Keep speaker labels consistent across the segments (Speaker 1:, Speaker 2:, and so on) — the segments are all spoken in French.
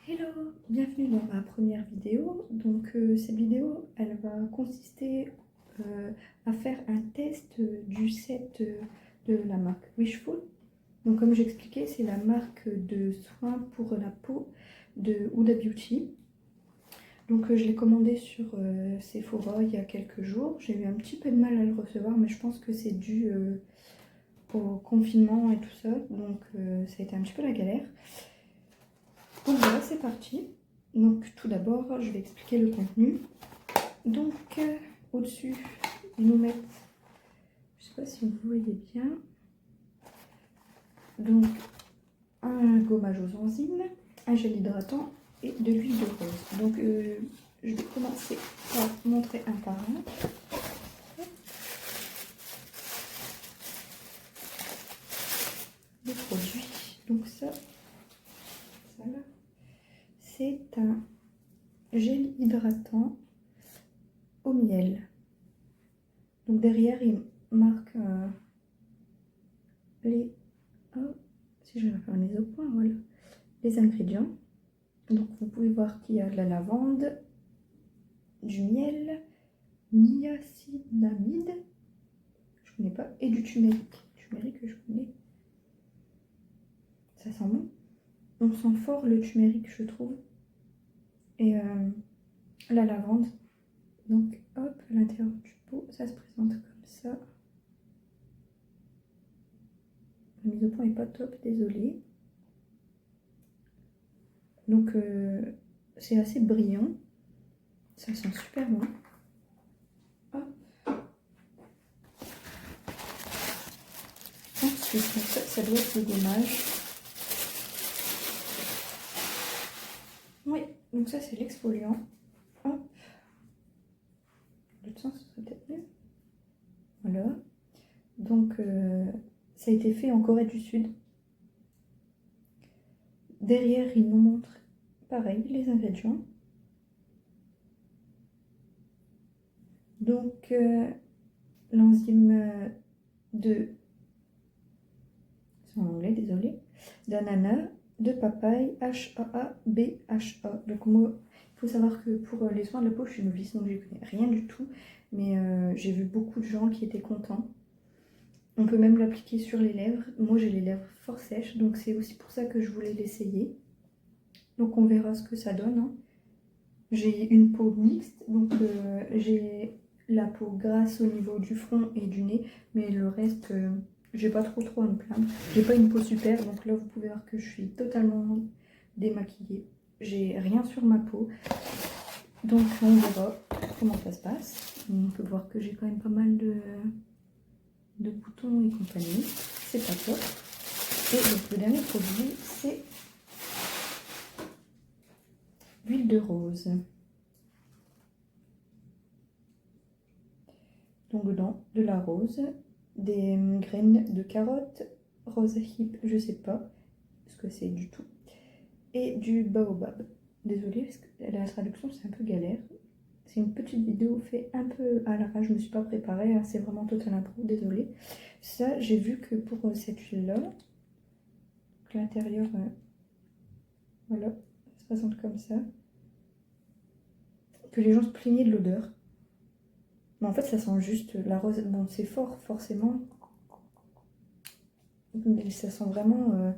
Speaker 1: Hello, bienvenue dans ma première vidéo. Donc cette vidéo, elle va consister à faire un test du set de la marque Wishful. Donc comme j'expliquais, c'est la marque de soins pour la peau de Huda Beauty. Donc je l'ai commandé sur Sephora il y a quelques jours. J'ai eu un petit peu de mal à le recevoir, mais je pense que c'est dû au confinement et tout ça. Donc ça a été un petit peu la galère. Donc voilà, c'est parti. Donc tout d'abord, je vais expliquer le contenu. Donc au-dessus, ils nous mettent, je sais pas si vous voyez bien, donc un gommage aux enzymes, un gel hydratant et de l'huile de rose. Donc je vais commencer par montrer un par un. Les produits. Donc ça là, c'est un gel hydratant au miel. Donc derrière, il marque les... Oh, si je vais faire mise au point, voilà. Les ingrédients. Donc vous pouvez voir qu'il y a de la lavande, du miel, niacinamide, je connais pas, et du turmeric. Turmeric que je connais. Ça sent bon. On sent fort le turmeric, je trouve. Et la lavande. Donc hop, à l'intérieur du pot, ça se présente comme ça. La mise au point est pas top, désolée. Donc c'est assez brillant. Ça sent super bon. Hop. Ensuite, ça doit être le gommage. Oui, donc ça c'est l'exfoliant. Hop. L'autre sens, ce serait peut-être mieux. Voilà. Donc ça a été fait en Corée du Sud. Derrière, il nous montre pareil les ingrédients. Donc l'enzyme de, c'est en anglais, désolé, d'ananas, de papaye, HAA, BHA. Donc moi, il faut savoir que pour les soins de la peau, je suis novice, donc je connais rien du tout. Mais j'ai vu beaucoup de gens qui étaient contents. On peut même l'appliquer sur les lèvres. Moi, j'ai les lèvres fort sèches, donc c'est aussi pour ça que je voulais l'essayer. Donc on verra ce que ça donne. Hein. J'ai une peau mixte, donc j'ai la peau grasse au niveau du front et du nez, mais le reste, j'ai pas trop à me plaindre. J'ai pas une peau super, donc là vous pouvez voir que je suis totalement démaquillée. J'ai rien sur ma peau, donc on verra comment ça se passe. On peut voir que j'ai quand même pas mal de boutons et compagnie, c'est pas top. Et donc le dernier produit, c'est l'huile de rose. Donc dedans, de la rose, des graines de carotte, rose hip, je sais pas ce que c'est du tout, et du baobab. Désolée, parce que la traduction c'est un peu galère. C'est une petite vidéo faite un peu à l'arrache, je me suis pas préparée, hein, c'est vraiment total impro, désolée. Ça, j'ai vu que pour cette huile-là, l'intérieur, voilà, ça se présente comme ça, que les gens se plaignaient de l'odeur. Mais en fait, ça sent juste la rose. Bon, c'est fort, forcément. Mais ça sent vraiment...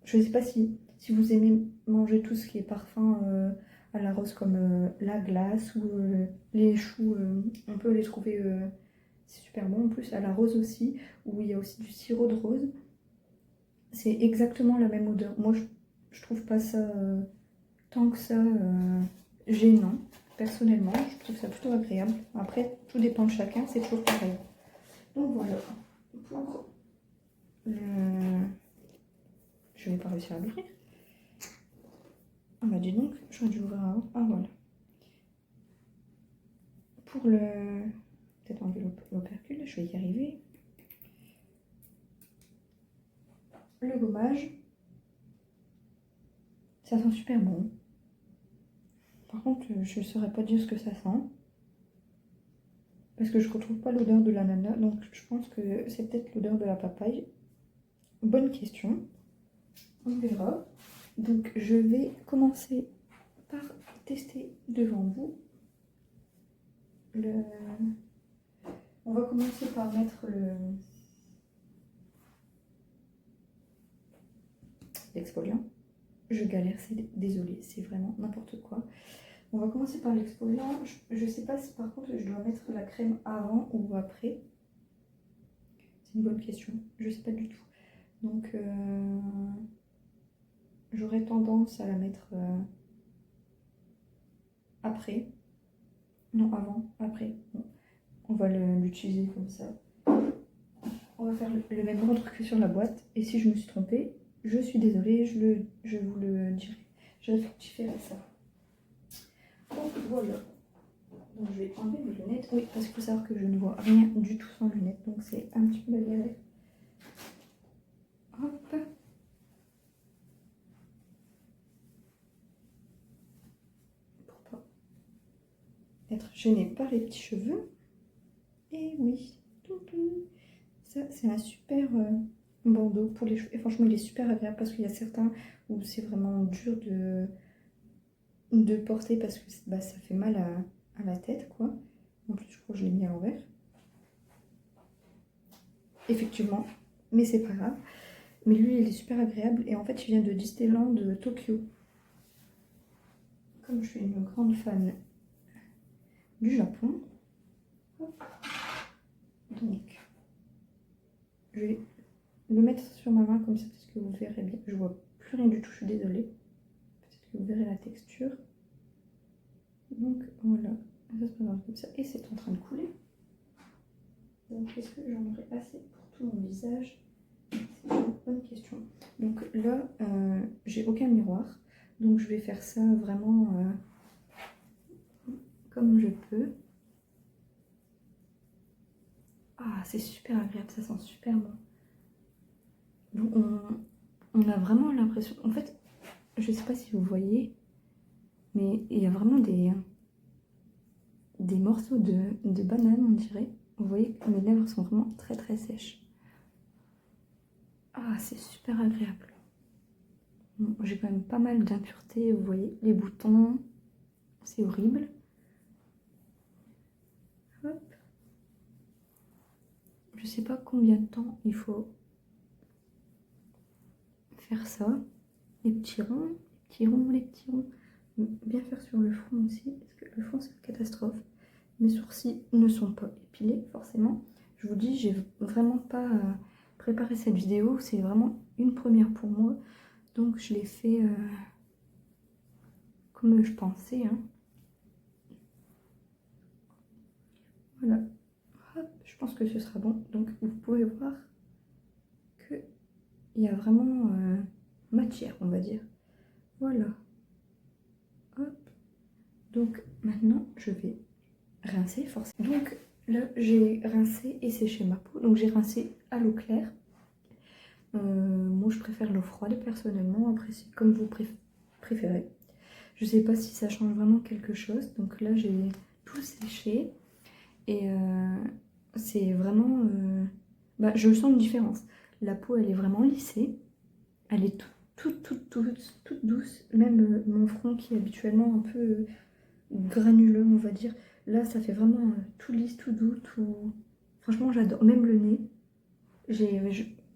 Speaker 1: je sais pas si vous aimez manger tout ce qui est parfum à la rose, comme la glace ou les choux. On peut les trouver... c'est super bon. En plus, à la rose aussi, où il y a aussi du sirop de rose. C'est exactement la même odeur. Moi, je trouve pas ça tant que ça gênant. Personnellement, je trouve ça plutôt agréable. Après, tout dépend de chacun, c'est toujours pareil. Donc voilà, pour le... Je vais pas réussir à l'ouvrir. Ah bah dis donc, j'aurais dû l'ouvrir avant. Ah voilà. Pour le... Peut-être enlever l'opercule, je vais y arriver. Le gommage. Ça sent super bon. Par contre, je ne saurais pas dire ce que ça sent. Parce que je ne retrouve pas l'odeur de l'ananas, donc je pense que c'est peut-être l'odeur de la papaye. Bonne question. On verra. Donc je vais commencer par tester devant vous le... On va commencer par mettre l'exfoliant. Je galère, c'est désolée, c'est vraiment n'importe quoi. On va commencer par l'exfoliant. Je sais pas si par contre je dois mettre la crème avant ou après. C'est une bonne question, je sais pas du tout. Donc j'aurais tendance à la mettre après. Non, avant, après. Bon. On va l'utiliser comme ça. On va faire le même ordre que sur la boîte. Et si je me suis trompée, je suis désolée, je vous le dirai. Je rectifierai ça. Donc voilà. Donc je vais enlever mes lunettes. Oui, parce qu'il faut savoir que je ne vois rien du tout sans lunettes. Donc c'est un petit peu la galère. Hop. Pour pas être gênée par les petits cheveux. Et oui. Ça, c'est un super bandeau pour les cheveux. Et franchement, il est super agréable parce qu'il y a certains où c'est vraiment dur de porter parce que bah, ça fait mal à la tête, quoi. En plus, je crois que je l'ai mis à l'envers. Effectivement, mais c'est pas grave. Mais lui, il est super agréable. Et en fait, il vient de Disneyland de Tokyo. Comme je suis une grande fan du Japon. Hop. Donc, je vais le mettre sur ma main comme ça parce que vous verrez bien. Je vois plus rien du tout, je suis désolée. Peut-être que vous verrez la texture. Donc voilà, ça se présente comme ça. Et c'est en train de couler. Donc est-ce que j'en aurai assez pour tout mon visage? C'est une bonne question. Donc là, j'ai aucun miroir. Donc je vais faire ça vraiment comme je peux. Ah, c'est super agréable, ça sent super bon. Donc on a vraiment l'impression... En fait, je sais pas si vous voyez, mais il y a vraiment des morceaux de banane, on dirait. Vous voyez que mes lèvres sont vraiment très très sèches. Ah, c'est super agréable. Bon, j'ai quand même pas mal d'impuretés, vous voyez, les boutons, c'est horrible. Hop. Je sais pas combien de temps il faut faire ça. Les petits ronds, les petits ronds, les petits ronds. Bien faire sur le front aussi, parce que le front c'est une catastrophe. Mes sourcils ne sont pas épilés, forcément. Je vous dis, j'ai vraiment pas préparé cette vidéo, c'est vraiment une première pour moi. Donc je l'ai fait comme je pensais. Hein. Voilà. Hop, je pense que ce sera bon. Donc vous pouvez voir qu'il y a vraiment matière, on va dire. Voilà. Hop. Donc maintenant, je vais rincer forcément. Donc là, j'ai rincé et séché ma peau. Donc j'ai rincé à l'eau claire. Moi, je préfère l'eau froide personnellement. Après, c'est comme vous préférez. Je sais pas si ça change vraiment quelque chose. Donc là, j'ai tout séché. Et c'est vraiment... bah, je sens une différence. La peau, elle est vraiment lissée. Elle est toute douce. Même mon front qui est habituellement un peu granuleux, on va dire. Là, ça fait vraiment tout lisse, tout doux, tout... Franchement, j'adore. Même le nez.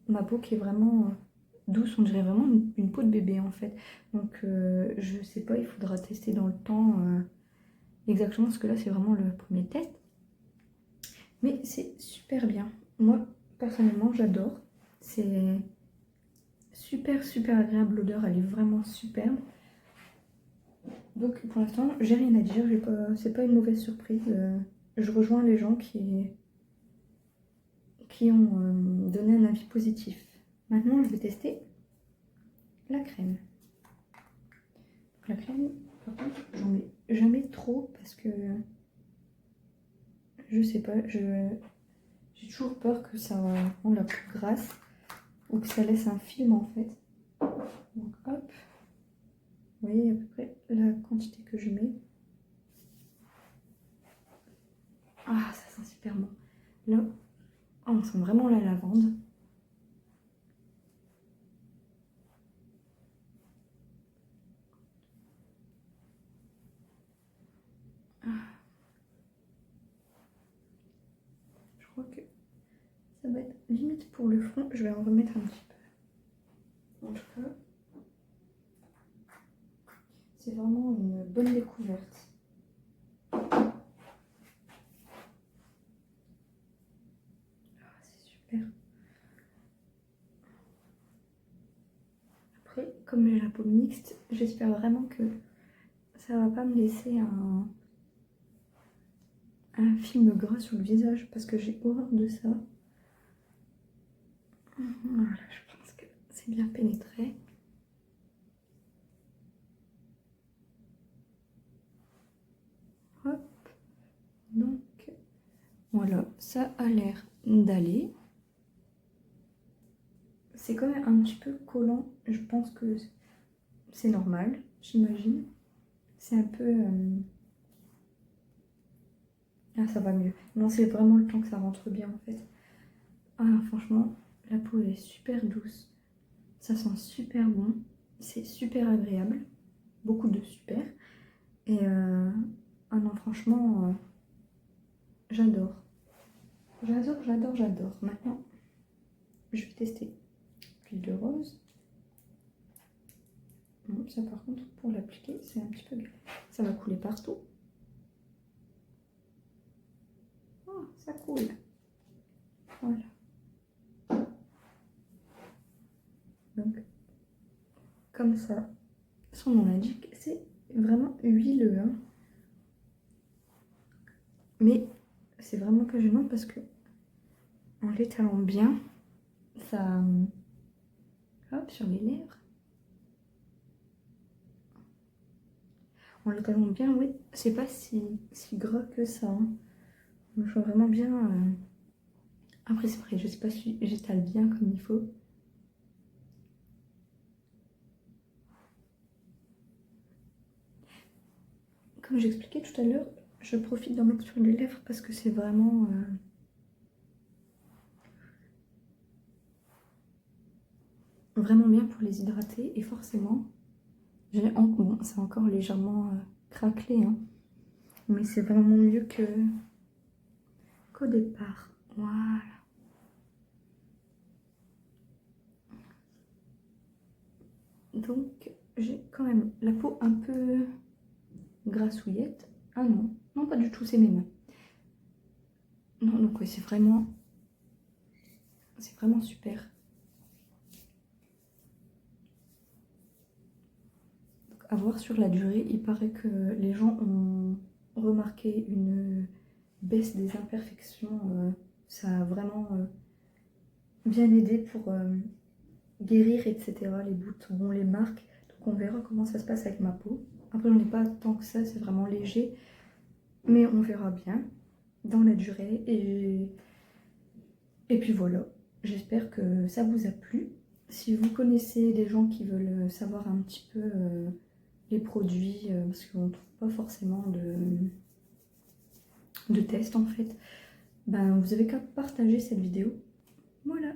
Speaker 1: Ma peau qui est vraiment douce. On dirait vraiment une peau de bébé, en fait. Donc, je sais pas, il faudra tester dans le temps exactement. Parce que là, c'est vraiment le premier test. Mais c'est super bien. Moi, personnellement, j'adore. C'est super agréable. L'odeur, elle est vraiment superbe. Donc, pour l'instant, j'ai rien à dire. C'est pas une mauvaise surprise. Je rejoins les gens qui ont donné un avis positif. Maintenant, je vais tester la crème. Donc, la crème, par contre, j'en mets jamais trop parce que je sais pas, j'ai toujours peur que ça rende la peau grasse ou que ça laisse un film en fait. Donc hop, vous voyez à peu près la quantité que je mets. Ah, ça sent super bon. Là, on sent vraiment la lavande. limite pour le front, je vais en remettre un petit peu. En tout cas, c'est vraiment une bonne découverte. Ah, c'est super. Après, comme j'ai la peau mixte, j'espère vraiment que ça va pas me laisser un film gras sur le visage parce que j'ai horreur de ça. Voilà, je pense que c'est bien pénétré. Hop. Donc, voilà, ça a l'air d'aller. C'est quand même un petit peu collant. Je pense que c'est normal, j'imagine. C'est un peu... Ah, ça va mieux. Non, c'est vraiment le temps que ça rentre bien, en fait. Ah, franchement, la peau est super douce. Ça sent super bon. C'est super agréable. Beaucoup de super. Et ah non, franchement, j'adore. J'adore, j'adore, j'adore. Maintenant, je vais tester l'huile de rose. Bon, ça par contre, pour l'appliquer, c'est un petit peu galère. Ça va couler partout. Oh, ça coule. Voilà. Donc, comme ça, son nom l'indique, c'est vraiment huileux. Hein. Mais c'est vraiment pas gênant parce que en l'étalant bien, ça... Hop, sur les lèvres. En l'étalant bien, oui, c'est pas si gras que ça. Hein. Je vois vraiment bien... Après, c'est vrai, je sais pas si j'étale bien comme il faut. Comme j'expliquais tout à l'heure, je profite d'en mettre sur les lèvres parce que c'est vraiment... vraiment bien pour les hydrater et forcément, bon, c'est encore légèrement craquelé, hein, mais c'est vraiment mieux qu'au départ. Voilà. Donc, j'ai quand même la peau un peu grassouillette. Ah non, non pas du tout, c'est mes mains. Non, donc oui, c'est vraiment super. Donc, à voir sur la durée, il paraît que les gens ont remarqué une baisse des imperfections. Ça a vraiment bien aidé pour guérir, etc. Les boutons, les marques. Donc on verra comment ça se passe avec ma peau. Après, j'en ai pas tant que ça, c'est vraiment léger. Mais on verra bien dans la durée. Et puis voilà, j'espère que ça vous a plu. Si vous connaissez des gens qui veulent savoir un petit peu les produits, parce qu'on ne trouve pas forcément de tests en fait, ben vous avez qu'à partager cette vidéo. Voilà.